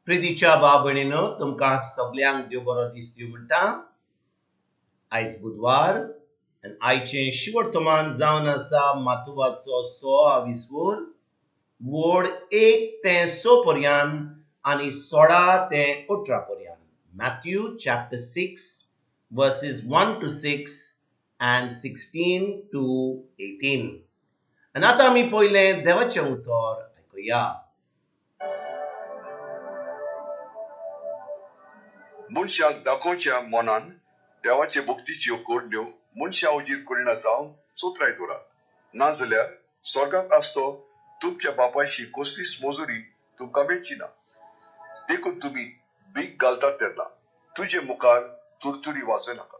प्रितीच्या बाबणीनो तुमकां सगळ्यांक देव बरो दीस दिवं म्हणटा. आयज बुधवार आनी आयचें शिवर्तमान जावन आसा माथुवाचो 6 वोड 1 ते 6 पर्यंत आनी 16 ते 18 पर्यंत. Mathew chapter 6 verses 1 to 6 and 16 to 18. आनी आतां आमी पयलें देवाचें उतर आयकुया. मनशाक दाखोवच्या मनान देवाचे भक्तीच्यो कोडण्यो मनशा उजीर करिना जावन चोत्राय दोरात. नाजाल्यार स्वर्गाक आसतो तुमच्या बापायची कसलीच मजुरी तुमकां मेळची ना. देखून तुमी भीक घालतात तेन्ना तुजे मुखार तुरतुरी वाजोव नाका.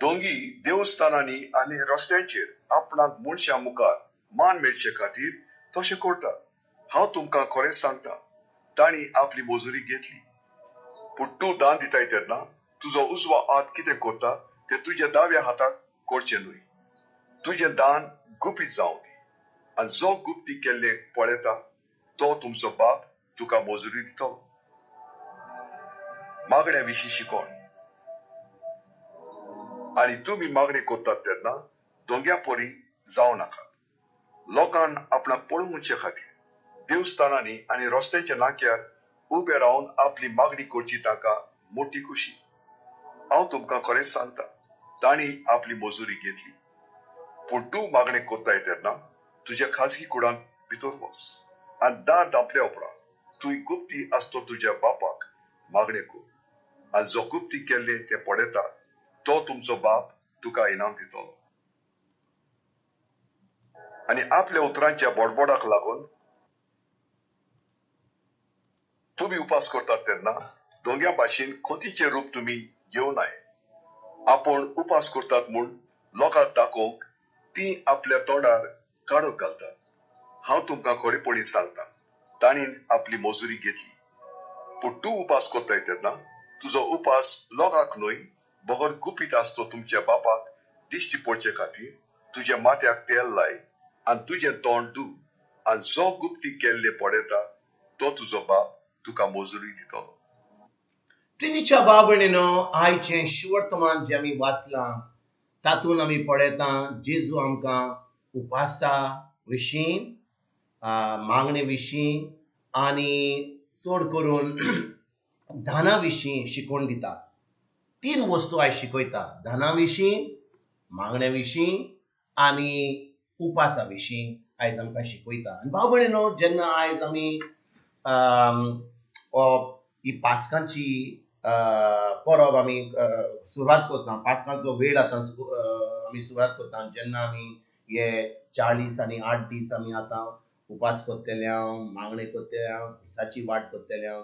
दोंगी देवस्थानांनी आनी रस्त्यांचेर आपणाक मनशा मुखार मान मेळचे खातीर तशें करतात. हांव तुमकां खरेंच सांगता, तांणी आपली मजुरी घेतली. पूण तूं दान दिताय तेन्ना तुजो उजवा हात कितें करता तें तुज्या दाव्या हाताक करचें न्हय. तुजें दान गुपीत जावं दी, आनी जो गुप्ती केल्लें पळयता तो तुमचो बाप तुका मजुरी दितलो. मागण्या विशीं शिकवण. आनी तुमी मागणी करतात तेन्ना दोंग्या परी जावं नाकात. लोकांन आपणाक पळोवचे खातीर देवस्थानांनी आनी रस्त्याच्या नाक्यार उबे रावन आपली मागणी करची ताका मोठी खुशी. हांव तुमकां खरेंच सांगता, तांणी आपली मजुरी घेतली. पूण तूं मागणी करताय तेन्ना तुज्या खाजगी कुडांत भितर वच, आनी दार धांपल्या उपरांत तुवें गुप्ती आसतो तुज्या बापाक मागणी कर. आनी जो गुप्ती केल्लें तें पळयता तो तुमचो बाप तुका इनाम दितलो. आनी आपल्या उतरांच्या बडबडाक लागून तुमी उपास करतात तेन्ना दोंग्या भाशेन खोतीचें रूप तुमी घेवं नये. आपूण उपास करतात म्हूण लोकांक दाखोवंक ती आपल्या तोंडार काडोक घालतात. हांव तुमकां खरेपणी सांगता, तांणीन आपली मजुरी घेतली. पूण तूं उपास करताय तेन्ना तुजो उपास लोकांक न्हय, बगर गुपीत आसतो तुमच्या बापाक दिश्टी पडचे खातीर तुज्या माथ्याक तेल लाय आनी तुजें तोंड धू. आनी जो गुप्ती केल्लें पळयता तो तुजो बाप तुका मजुरी दितलो. प्रितीच्या बाबणीनो आयचें शिवर्तमान जें आमी वाचलां तातूंत आमी पळयता जेजू आमकां उपासा विशीं, मागणे विशीं आनी चड करून दाना विशीं शिकवण दिता. 3 वस्तू आयज शिकयता: दाना विशीं, मागण्या विशीं आनी उपासा विशीं आयज आमकां शिकयता. आनी बाबणीनो जेन्ना आयज आमी ही पास्कांची परब आमी सुरवात करता, पास्कांचो वेळ आतां आमी सुरवात करता, जेन्ना आमी हे 40 आनी 8 दीस आमी आतां उपास करतले हांव, मागणी करतले हांव, दिसाची वाट करतले हांव.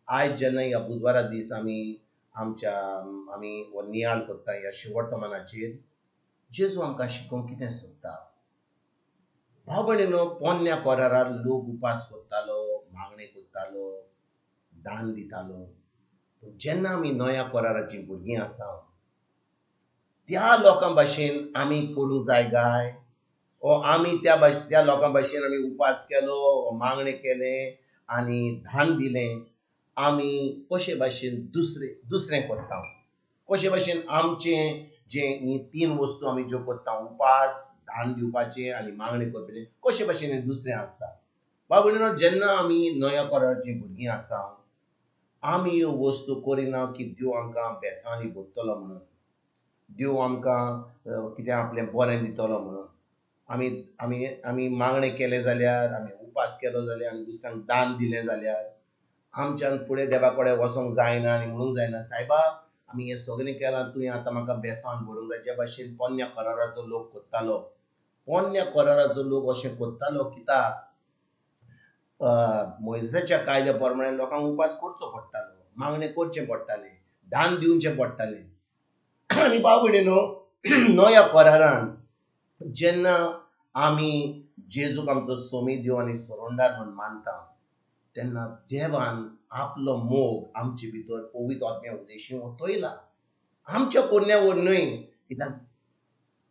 आयज जेन्ना ह्या बुधवारा दीस आमी हो नियाळ करता ह्या शिवर्तमानाचेर, जेजू आमकां शिकोवंक कितें सोदता. भाव भयणीनो, पोन्न्या कोरार लोक उपास करतालो, मागणी करतालो, दान दितालो. जेन्ना आमी नव्या कोराराची भुरगीं आसा, त्या लोकां भाशेन आमी करूंक जाय काय? ओ आमी त्या लोकां भाशेन आमी उपास केलो, मागणी केलें आनी दान दिलें, आमी कशे भाशेन दुसरें करता? कशे भाशेन आमचें जें ही 3 वस्तू आमी ज्यो करता, उपास, दान दिवपाचें आनी मागणी करपाचें, कशे भाशेन हें दुसरें आसता? बाबडीनो, जेन्ना आमी नव्या कोराराची भुरगीं आसा, आमी ह्यो वस्तू करिना की देव आमकां बेसांनी भरतलो म्हणून, देव आमकां कितें आपलें बरें दितलो म्हणून. आमी मागणे केले जाल्यार, आमी उपास केलो जाल्यार, आनी दुसऱ्यांक दान दिलें जाल्यार आमच्यान फुडें देवा कडेन वचोंक जायना आनी म्हणूंक जायना, सायबा आमी हें सगळें केलां, तुवें आतां म्हाका बेसान भरूंक जाय. जे भाशेन पोन्न्या कोराराचो लोक करतालो. पोन्न्या कोराराचो लोक अशें करतालो कित्याक मोइसेसाच्या कायद्या प्रमाणे लोकांक उपास करचो पडटालो, मागणे करचें पडटालें, दान दिवचें पडटालें. आनी भाव भयणीनो, नव्या कोरारान जेन्ना आमी जेजूक आमचो सोमी देव आनी सरोंडार म्हणून मानता, तेन्ना देवान आपलो मोग आमचे भितर पवित्र आत्म्या उदेशीं ओतयला. आमच्या कोन्या वयर न्हय, कित्याक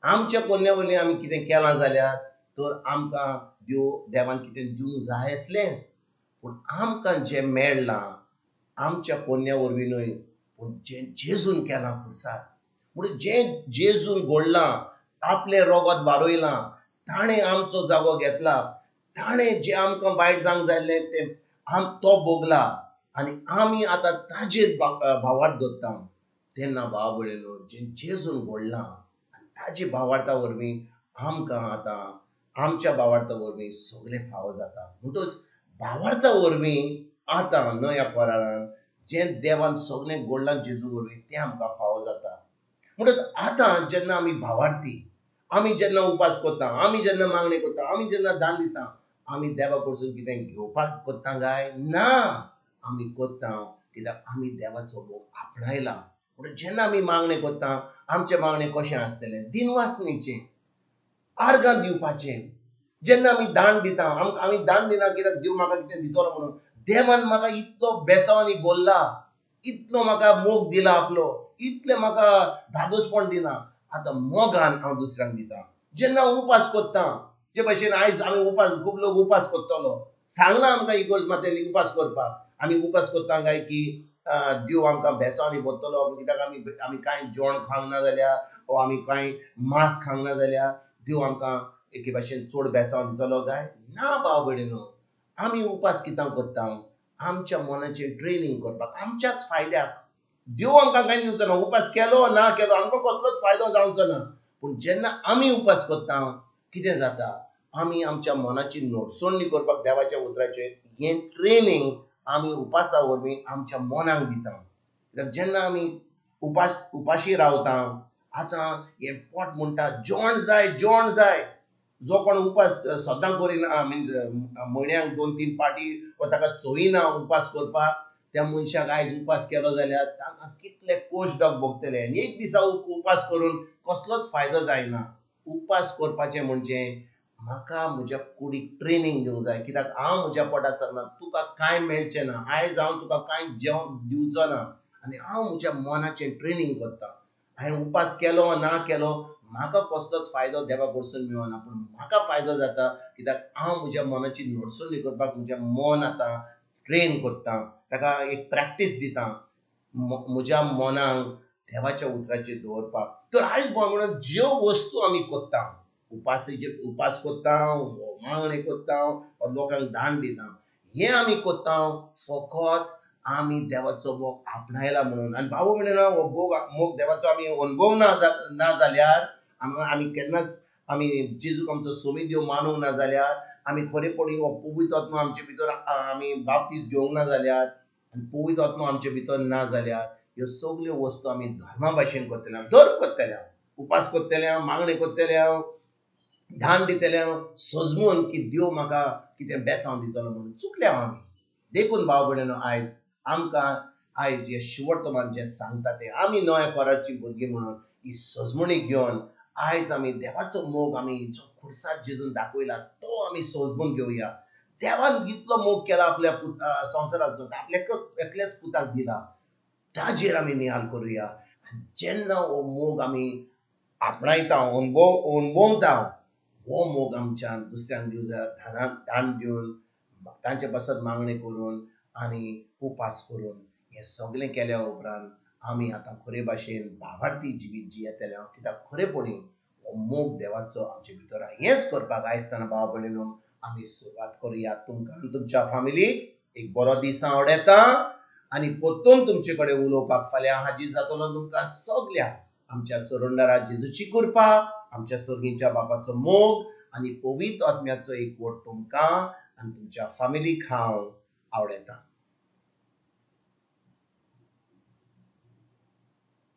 आमच्या कोन्या वयलें आमी कितें केलां जाल्यार तर आमकां देवान कितें दिवंक जाय आसलें. पूण आमकां जें मेळ्ळां आमच्या पोन्या वरवीं न्हय पूण जें जेजून केलां खुर्सार म्हणून जें जेजून घडलां आपलें रोगत वारोयलां ताणें आमचो जागो घेतला ताणें जें आमकां वायट जावंक जाल्लें तें तो भोगला आनी आमी आतां ताजेर भावार्थ दवरता तेन्ना भाव भयणीनो जें जेजून घडलां आनी ताजे भावार्था वरवीं आमकां आतां आमच्या भावार्था वरवीं सगळें फावो जाता म्हणटच भावार्था वरवीं आतां नव्या करारांत जें देवान सगळें घडलां जेजू वरवीं तें आमकां फावो जाता म्हणटच आतां जेन्ना आमी भावार्थी आमी जेन्ना उपास करता आमी जेन्ना मागणी करता आमी जेन्ना दान दिता आमी देवा कडसून कितें घेवपाक कोत्ता काय ना आमी कोत्ता कित्याक आमी देवाचो मोग आपणायला म्हणून जेन्ना आमी मागणी कोत्ता आमचें मागणें कशें आसतलें दिनवासणीचें आर्गां दिवपाचें जेन्ना आमी दान दिता आमी दान दिना कित्याक देव म्हाका कितें दितलो म्हणून देवान म्हाका इतलो बेसावांनी बोल्ला इतलो म्हाका मोग दिला आपलो इतलें म्हाका धादोसपण दिला आतां मोगान हांव दुसऱ्यांक दिता जेन्ना उपास कोत्ता जे भशेन आयज आमी उपास खूब लोक उपास कोत्तलो सांगला आमकां इगोर्ज मातेली उपास करपाक आमी उपास कोत्ता काय की देव आमकां बेसावांनी बोत्तलो कित्याक आमी कांय जेवण खावंक ना जाल्यार वा आमी कांय मांस खावंक ना जाल्यार देव आमकां एके भशेन चड बेसांव दितलो काय ना भाव भयणीनो आमी उपास कित्याक कोत्ता आमच्या मनाचें ट्रेनिंग करपाक आमच्याच फायद्याक देव आमकां कांय दिवचो ना उपास केलो ना केलो आमकां कसलोच फायदो जावचो ना पूण जेन्ना आमी उपास कोत्ता कितें जाता आमी आमच्या मनाची नोटसोडणी करपाक देवाच्या उतराचेर हें ट्रेनिंग आमी उपासा वरवीं आमच्या मनाक दिता कित्याक जेन्ना आमी उपाशी रावता आतां हें पोट म्हणटा जेवण जाय जो कोण उपास सदां करिना मिन्स म्हयन्याक 2-3 पाटी वा ताका संवय ना उपास करपाक त्या मनशाक आयज उपास केलो जाल्यार ताका कितले कोश्ट भोगतले आनी एक दिसा उपास करून कसलोच फायदो जायना उपास करपाचें म्हणजे म्हाका म्हज्या कुडीक ट्रेनिंग दिवंक जाय कित्याक हांव म्हज्या पोटाक सांगना तुका कांय मेळचें ना आयज हांव तुका कांय जेवण दिवचो ना आनी हांव म्हज्या मनाचें ट्रेनिंग करता हांवें उपास केलो ना केलो म्हाका कसलोच फायदो देवा कडसून मेळना पूण म्हाका फायदो जाता कित्याक हांव म्हज्या मनाची नोटसोडणी करपाक म्हजें मन आतां ट्रेन करता ताका एक प्रॅक्टीस दिता म्हज्या मनाक देवाच्या उतराचेर दवरपाक तर आयज म्हणून ज्यो वस्तू आमी कोत्ता उपास कोत्ता मागणी कोत्ता लोकांक दान दिता हें आमी कोत्ता फकत आमी देवाचो मोग आपणायला म्हणून आनी भाव म्हणना हो मोग देवाचो आमी अनुभव ना जाल्यार आमी केन्नाच आमी जेजूक आमचो सोमी देव मानूंक ना जाल्यार आमी खरेपणी हो पवित्र आत्मा आमचे भितर आमी बाप्तीस घेवंक ना जाल्यार आनी पवित्र आत्मा आमचे भितर ना जाल्यार ह्यो सगल्यो वस्तू आमी धर्मा भाशेन करतले धर्म करतले उपास करतले मागणी करतले ध्यान दितले सजमून की देव म्हाका कितें बेसांव दितलो म्हणून चुकले आमी देखून भाव भयणीनो आयज आमकां आयज हे शिवर्तमान जें सांगता तें आमी नव्या कराची भुरगीं म्हणून ही सजमणी घेवन आयज आमी देवाचो मोग आमी जो खुर्सार जेजून दाखयला तो आमी सजमून घेवया देवान इतलो मोग केला आपल्या संवसाराचो आपल्या एकल्याच पुताक दिला ताजेर आमी नियाल करुया जेन्ना हो मोग आमी आपणायता अणभवता हो मोग आमच्यान दुसऱ्यांक दिवं जाय दान दिवन तांचे पासत मागणी करून आनी उपास करून हें सगळें केल्या उपरांत आमी आतां खरे भाशेन भावार्थी जिवीत जियेतले कित्याक खरेपणी हो मोग देवाचो आमचे भितर हेंच करपाक आयजताना भाव भयणीनो आमी सुरवात करुया तुमकां आनी तुमच्या फॅमिलीक एक बरो दीस हांव येता आनी परतून तुमचे कडेन उलोवपाक फाल्यां हाजीर जातलो तुमकां सगळ्यांक आमच्या सरोंडारा जेजूची कृपा आमच्या सर्गीच्या बापाचो मोग आनी पवित्र आत्म्याचो एकवट तुमकां आनी तुमच्या फॅमिलीक हांव आवडयता